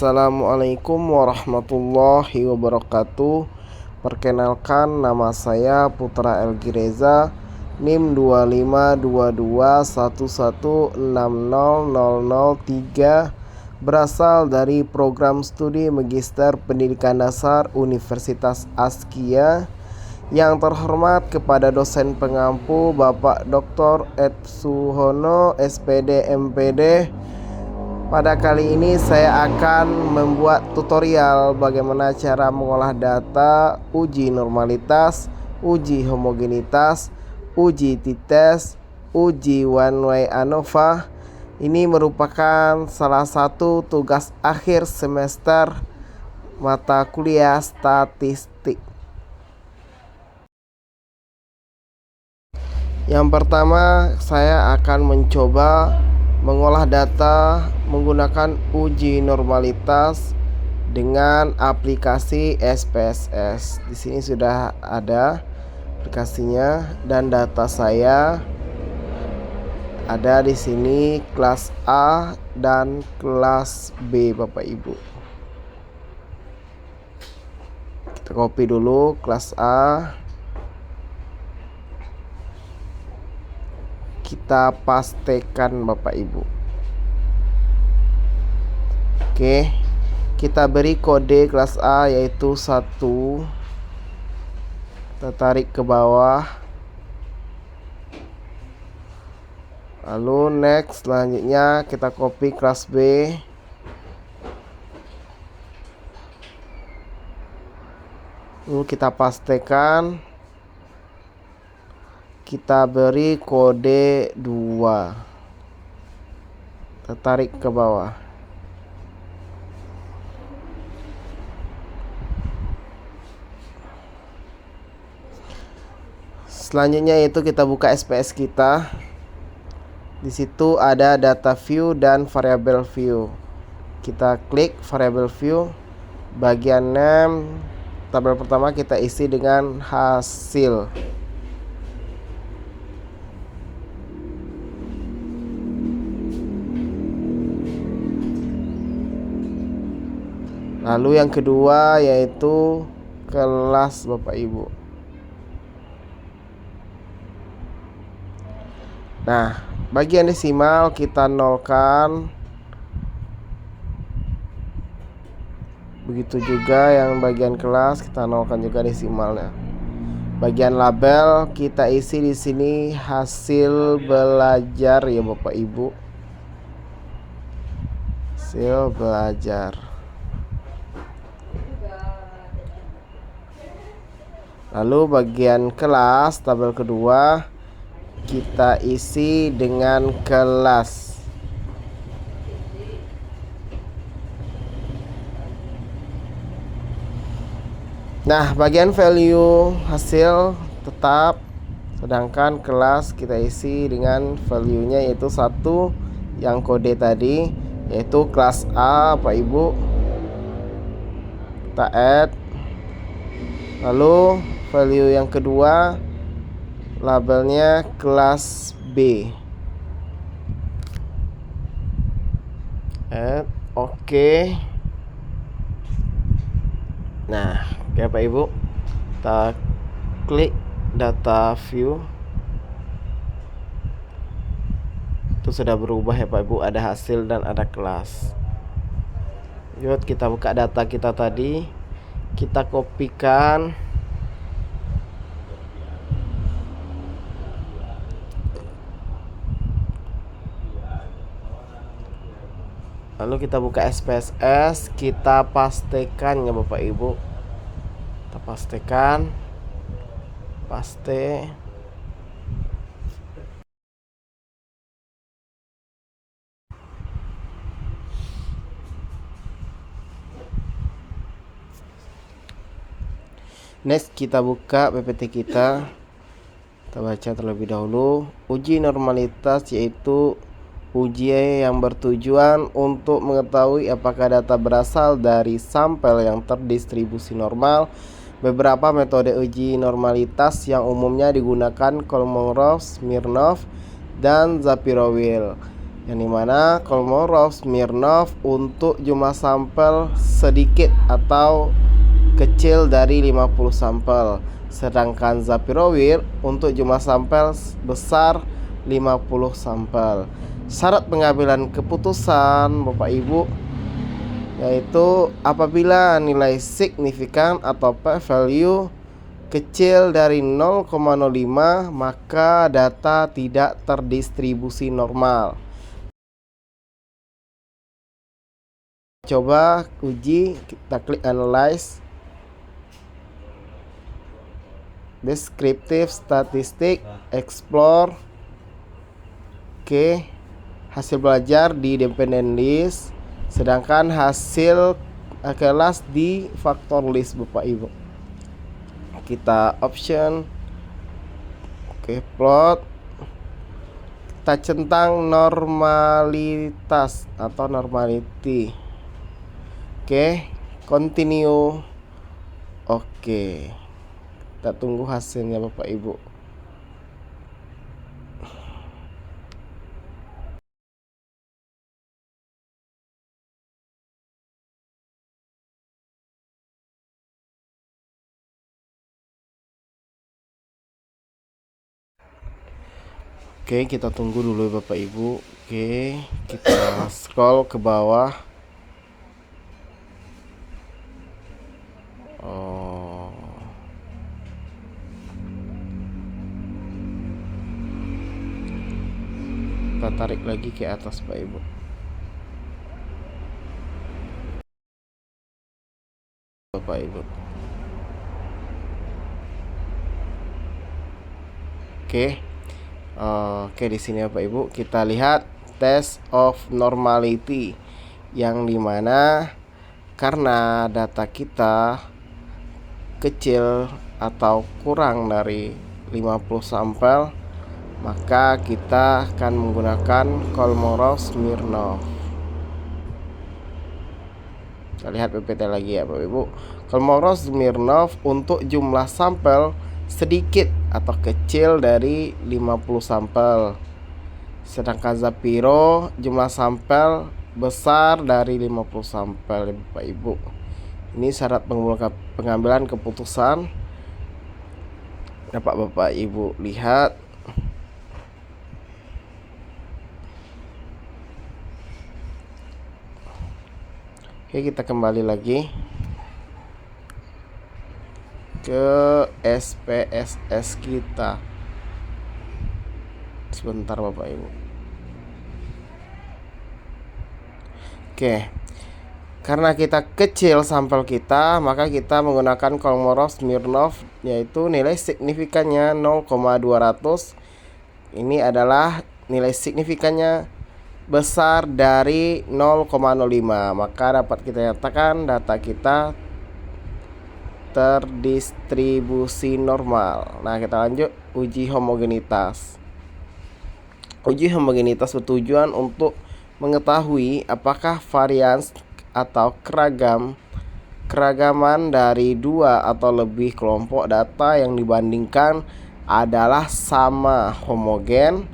Assalamualaikum warahmatullahi wabarakatuh. Perkenalkan, nama saya Putra Elgi Reza, NIM 252211160003, berasal dari program studi Magister Pendidikan Dasar Universitas Askia. Yang terhormat kepada dosen pengampu Bapak Dr. Ed Suhono, SPD MPD. Pada kali ini saya akan membuat tutorial bagaimana cara mengolah data, uji normalitas, uji homogenitas, uji t-test, uji one way ANOVA. Ini merupakan salah satu tugas akhir semester mata kuliah statistik. Yang pertama, saya akan mencoba mengolah data menggunakan uji normalitas dengan aplikasi SPSS. Di sini sudah ada aplikasinya dan data saya ada di sini kelas A dan kelas B, Bapak Ibu. Kita copy dulu kelas A. Kita pastekan, Bapak Ibu. Oke, kita beri kode kelas A yaitu 1. Kita tarik ke bawah. Lalu next, selanjutnya kita copy kelas B. Lalu kita pastekan. Kita beri kode 2. Tarik ke bawah. Selanjutnya itu kita buka SPS kita. Di situ ada data view dan variable view. Kita klik variable view. Bagian name, tabel pertama kita isi dengan hasil. Lalu yang kedua yaitu kelas, Bapak Ibu. Nah, bagian desimal kita nolkan. Begitu juga yang bagian kelas kita nolkan juga desimalnya. Bagian label kita isi di sini hasil belajar ya, Bapak Ibu. Hasil belajar. Lalu bagian kelas, tabel kedua, kita isi dengan kelas. Nah, bagian value hasil tetap, sedangkan kelas kita isi dengan value-nya yaitu 1 yang kode tadi, yaitu kelas A, Pak Ibu. Kita add. Lalu value yang kedua labelnya kelas B. Oke. Nah, oke Pak Ibu. Kita klik data view. Itu sudah berubah ya Pak Ibu, ada hasil dan ada kelas. Yuk kita buka data kita tadi. Kita kopikan. Lalu kita buka SPSS, kita pastekan ya Bapak Ibu. Kita pastekan. Paste. Next kita buka PPT kita. Kita baca terlebih dahulu. Uji normalitas yaitu uji yang bertujuan untuk mengetahui apakah data berasal dari sampel yang terdistribusi normal. Beberapa metode uji normalitas yang umumnya digunakan Kolmogorov, Smirnov, dan Zafirovic. yang dimana Kolmorov-Smirnov untuk jumlah sampel sedikit atau kecil dari 50 sampel, sedangkan Zapirovir untuk jumlah sampel besar 50 sampel. Syarat pengambilan keputusan Bapak Ibu yaitu apabila nilai signifikan atau p-value kecil dari 0,05 maka data tidak terdistribusi normal. Coba uji, kita klik analyze, descriptive statistik, explore. Oke, hasil belajar di dependent list, sedangkan hasil kelas di factor list Bapak Ibu. Kita option, oke, plot, kita centang normalitas atau normality. Oke, continue. Oke, kita tunggu hasilnya Bapak Ibu. Oke, kita tunggu dulu Bapak Ibu. Oke, kita scroll ke bawah. Kita tarik lagi ke atas Bapak Ibu. Bapak Ibu. Oke, di sini Bapak Ibu kita lihat test of normality yang dimana karena data kita kecil atau kurang dari 50 sampel maka kita akan menggunakan Kolmorov-Smirnov. Kita lihat PPT lagi ya Bapak Ibu. Kolmorov-Smirnov untuk jumlah sampel sedikit atau kecil dari 50 sampel, sedangkan Zapiro jumlah sampel besar dari 50 sampel Bapak Ibu. Ini syarat pengambilan keputusan. Dapat Bapak Ibu lihat. Oke, kita kembali lagi ke SPSS kita. Sebentar Bapak Ibu. Oke, karena kita kecil sampel kita maka kita menggunakan Kolmorov-Smirnov yaitu nilai signifikannya 0,200. Ini adalah nilai signifikannya besar dari 0,05, maka dapat kita nyatakan data kita terdistribusi normal. Nah, kita lanjut uji homogenitas. Uji homogenitas bertujuan untuk mengetahui apakah varians atau keragaman dari dua atau lebih kelompok data yang dibandingkan adalah sama homogen.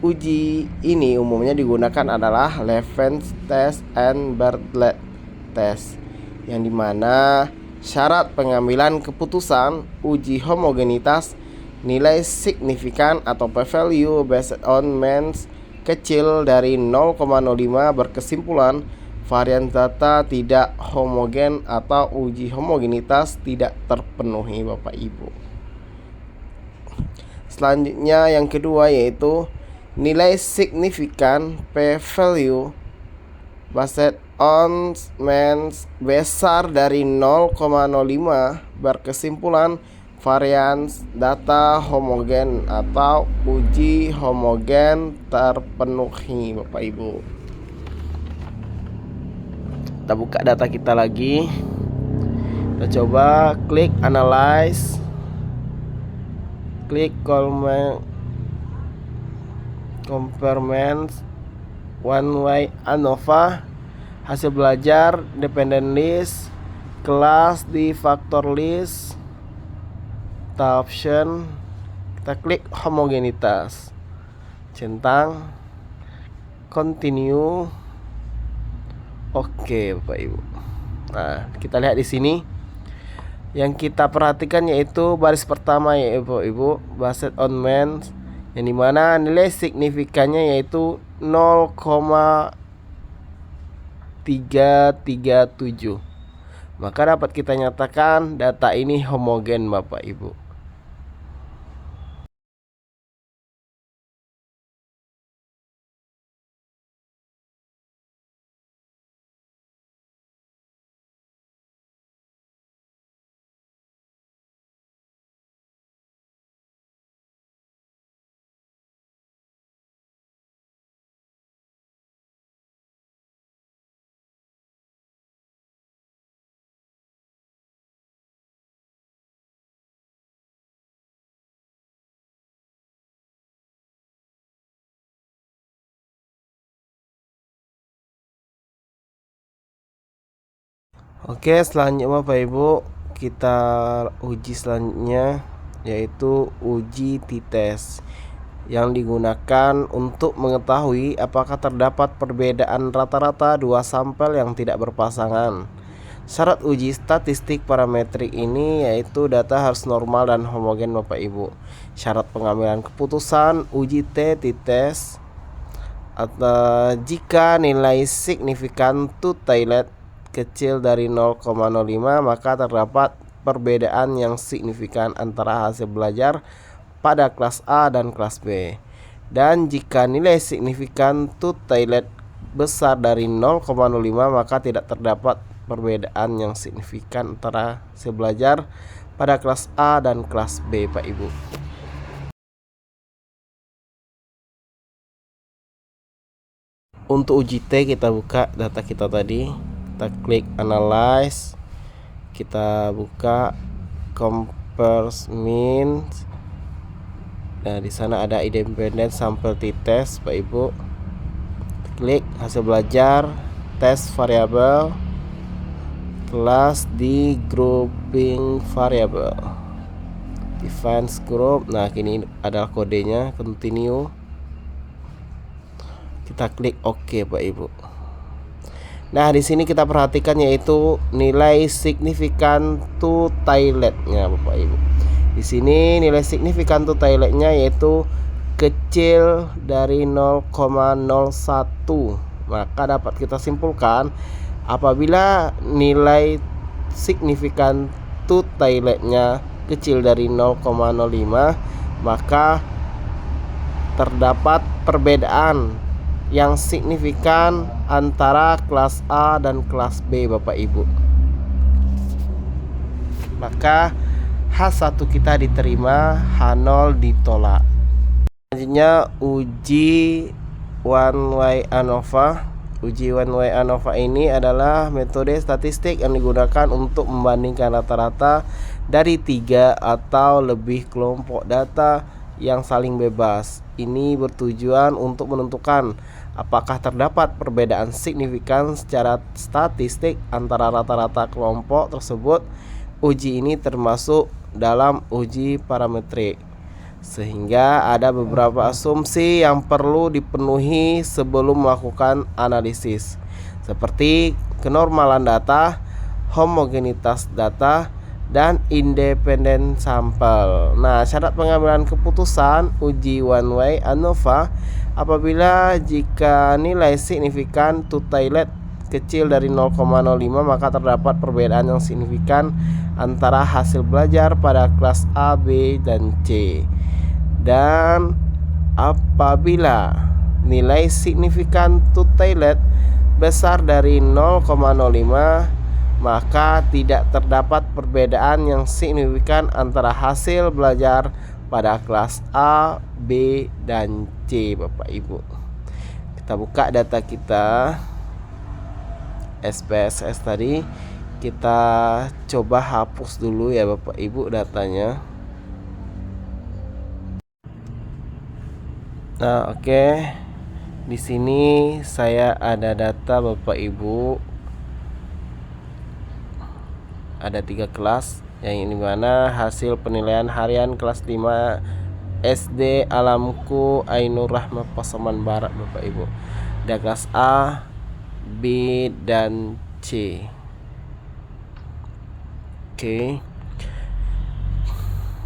Uji ini umumnya digunakan adalah Levens test and Bartlett test, yang dimana syarat pengambilan keputusan uji homogenitas nilai signifikan atau p-value based on means kecil dari 0,05 berkesimpulan varian data tidak homogen atau uji homogenitas tidak terpenuhi Bapak Ibu. Selanjutnya yang kedua yaitu nilai signifikan p-value based on means besar dari 0,05 berkesimpulan varians data homogen atau uji homogen terpenuhi Bapak Ibu. Kita buka data kita lagi. Kita coba klik analyze, klik comparements one way ANOVA, hasil belajar dependent list, kelas di factor list, kita option, kita klik homogenitas, centang, continue. Oke, Bapak Ibu. Nah, kita lihat di sini. Yang kita perhatikan yaitu baris pertama ya Bapak Ibu, based on main, yang dimana nilai signifikannya yaitu 0,337. Maka dapat kita nyatakan data ini homogen Bapak Ibu. Oke, selanjutnya Bapak Ibu, kita uji selanjutnya yaitu uji t-test yang digunakan untuk mengetahui apakah terdapat perbedaan rata-rata dua sampel yang tidak berpasangan. Syarat uji statistik parametrik ini yaitu data harus normal dan homogen Bapak Ibu. Syarat pengambilan keputusan uji t-test atau jika nilai signifikan t-tailet kecil dari 0,05 maka terdapat perbedaan yang signifikan antara hasil belajar pada kelas A dan kelas B. Dan jika nilai signifikan t-tailet besar dari 0,05 maka tidak terdapat perbedaan yang signifikan antara hasil belajar pada kelas A dan kelas B, Pak Ibu. Untuk uji T kita buka data kita tadi. Kita klik analyze, kita buka compares mean. Nah, di sana ada independent sample t-test, Pak Ibu. Klik hasil belajar, test variable, kelas di grouping variable, defines group. Nah, ini adalah kodenya, continue. Kita klik OK, Pak Ibu. Nah, di sini kita perhatikan yaitu nilai signifikan t-tailetnya Bapak Ibu. Di sini nilai signifikan t-tailetnya yaitu kecil dari 0,01. Maka dapat kita simpulkan apabila nilai signifikan t-tailetnya kecil dari 0,05 maka terdapat perbedaan yang signifikan antara kelas A dan kelas B Bapak Ibu. Maka H1 kita diterima, H0 ditolak. Selanjutnya uji one way ANOVA. Uji one way ANOVA ini adalah metode statistik yang digunakan untuk membandingkan rata-rata dari 3 atau lebih kelompok data yang saling bebas. Ini bertujuan untuk menentukan apakah terdapat perbedaan signifikan secara statistik antara rata-rata kelompok tersebut. Uji ini termasuk dalam uji parametrik, sehingga ada beberapa asumsi yang perlu dipenuhi sebelum melakukan analisis, seperti kenormalan data, homogenitas data, dan independen sampel. Nah, syarat pengambilan keputusan uji one way ANOVA apabila jika nilai signifikan t-tailet kecil dari 0,05 maka terdapat perbedaan yang signifikan antara hasil belajar pada kelas A, B, dan C. Dan apabila nilai signifikan t-tailet besar dari 0,05 maka tidak terdapat perbedaan yang signifikan antara hasil belajar pada kelas A, B, dan C Bapak Ibu. Kita buka data kita SPSS tadi. Kita coba hapus dulu ya Bapak Ibu datanya. Nah, oke. Di sini saya ada data Bapak Ibu. Ada 3 kelas yang dimana hasil penilaian harian kelas 5 SD Alamku Ainur Rahmah Pasaman Barat Bapak Ibu. Ada kelas A, B, dan C. Oke.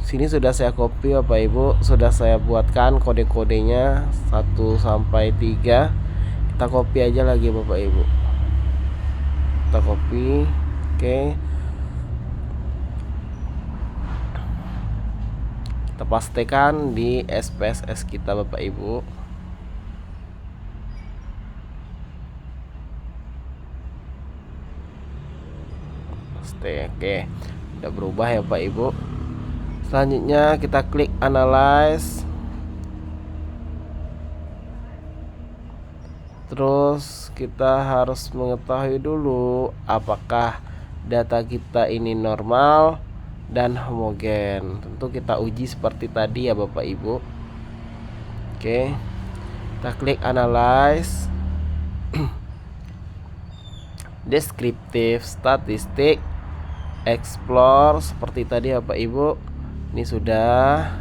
Sini sudah saya copy Bapak Ibu, sudah saya buatkan kode-kodenya 1 sampai 3. Kita copy aja lagi Bapak Ibu. Kita copy. Oke. Kita pastikan di SPSS kita Bapak Ibu. Oke, udah berubah ya Pak Ibu. Selanjutnya kita klik analyze. Terus kita harus mengetahui dulu apakah data kita ini normal dan homogen. Tentu kita uji seperti tadi ya Bapak Ibu. Oke, kita klik analyze. Deskriptif, statistik, explore seperti tadi ya Bapak Ibu. Ini sudah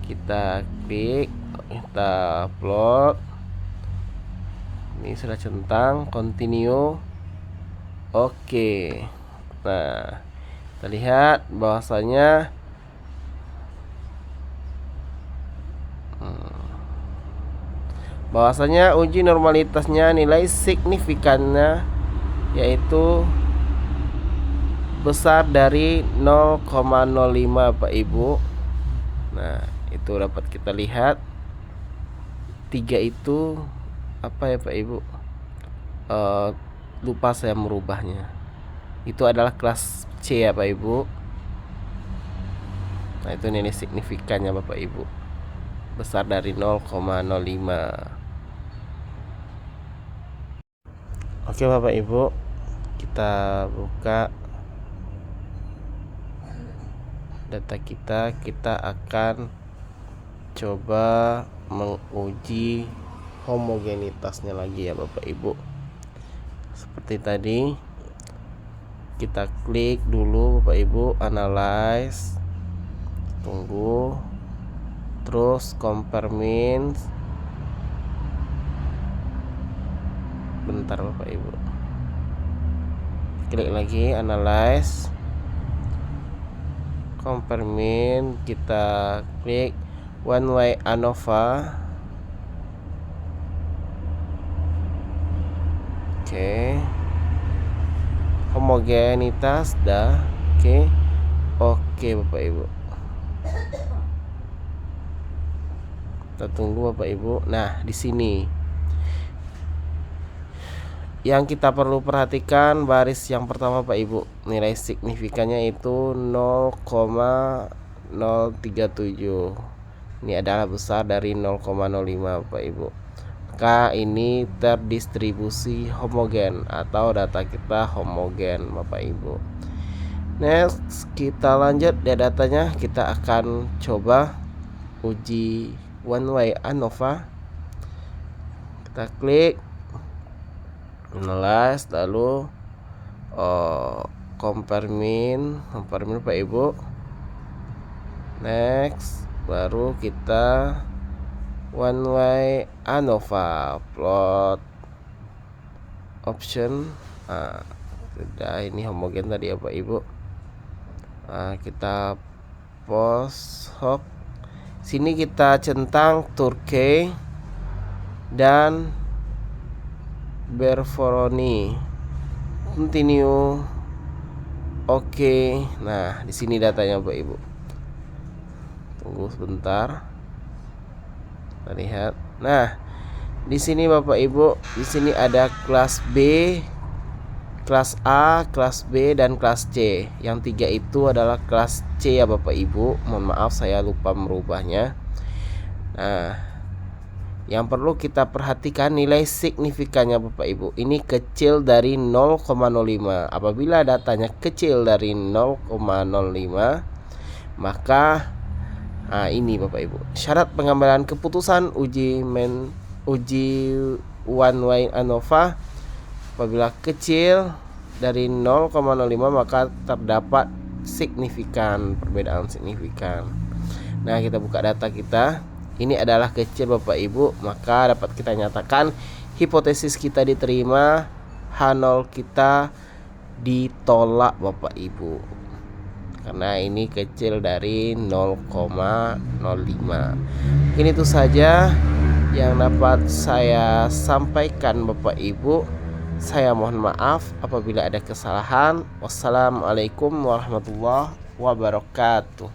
kita klik, kita upload. Ini sudah centang, continue. Oke. Nah, kita lihat bahwasanya uji normalitasnya nilai signifikannya yaitu besar dari 0,05 Pak Ibu. Nah, itu dapat kita lihat. 3 itu apa ya Pak Ibu? Lupa saya merubahnya. Itu adalah kelas C ya Pak Ibu. Nah, itu nilai signifikannya Bapak Ibu, besar dari 0,05. Oke Bapak Ibu, kita buka data kita. Kita akan coba menguji homogenitasnya lagi ya Bapak Ibu. Seperti tadi, kita klik dulu Bapak Ibu, analyze, tunggu, terus compare means. Bentar Bapak Ibu, klik lagi analyze, compare mean. Kita klik one way ANOVA. Oke, homogenitas dah. Oke Bapak Ibu, kita tunggu Bapak Ibu. Nah, di sini yang kita perlu perhatikan baris yang pertama Pak Ibu, nilai signifikannya itu 0,037. Ini adalah besar dari 0,05 Pak Ibu. Maka ini terdistribusi homogen atau data kita homogen Bapak Ibu. Next, kita lanjut ya datanya. Kita akan coba uji one way ANOVA. Kita klik analyze, lalu compare mean Pak Ibu. Next, baru kita one way ANOVA plot option. Nah, sudah, ini homogen tadi ya Pak Ibu. Nah, kita post hoc. Sini kita centang Turkey dan Berforoni, continue. Oke. Nah, di sini datanya Bapak Ibu. Tunggu sebentar. Kita lihat. Nah, di sini Bapak Ibu, di sini ada kelas B, kelas A, kelas B, dan kelas C. Yang 3 itu adalah kelas C ya Bapak Ibu. Mohon maaf saya lupa merubahnya. Nah, yang perlu kita perhatikan nilai signifikannya Bapak Ibu, ini kecil dari 0,05. Apabila datanya kecil dari 0,05, maka ini Bapak Ibu, syarat pengambilan keputusan uji one way ANOVA. Apabila kecil dari 0,05 maka terdapat signifikan, perbedaan signifikan. Nah, kita buka data kita. ini adalah kecil Bapak Ibu, maka dapat kita nyatakan hipotesis kita diterima, H0 kita ditolak Bapak Ibu, karena ini kecil dari 0,05. Mungkin itu saja yang dapat saya sampaikan Bapak Ibu. Saya mohon maaf apabila ada kesalahan. Wassalamualaikum warahmatullahi wabarakatuh.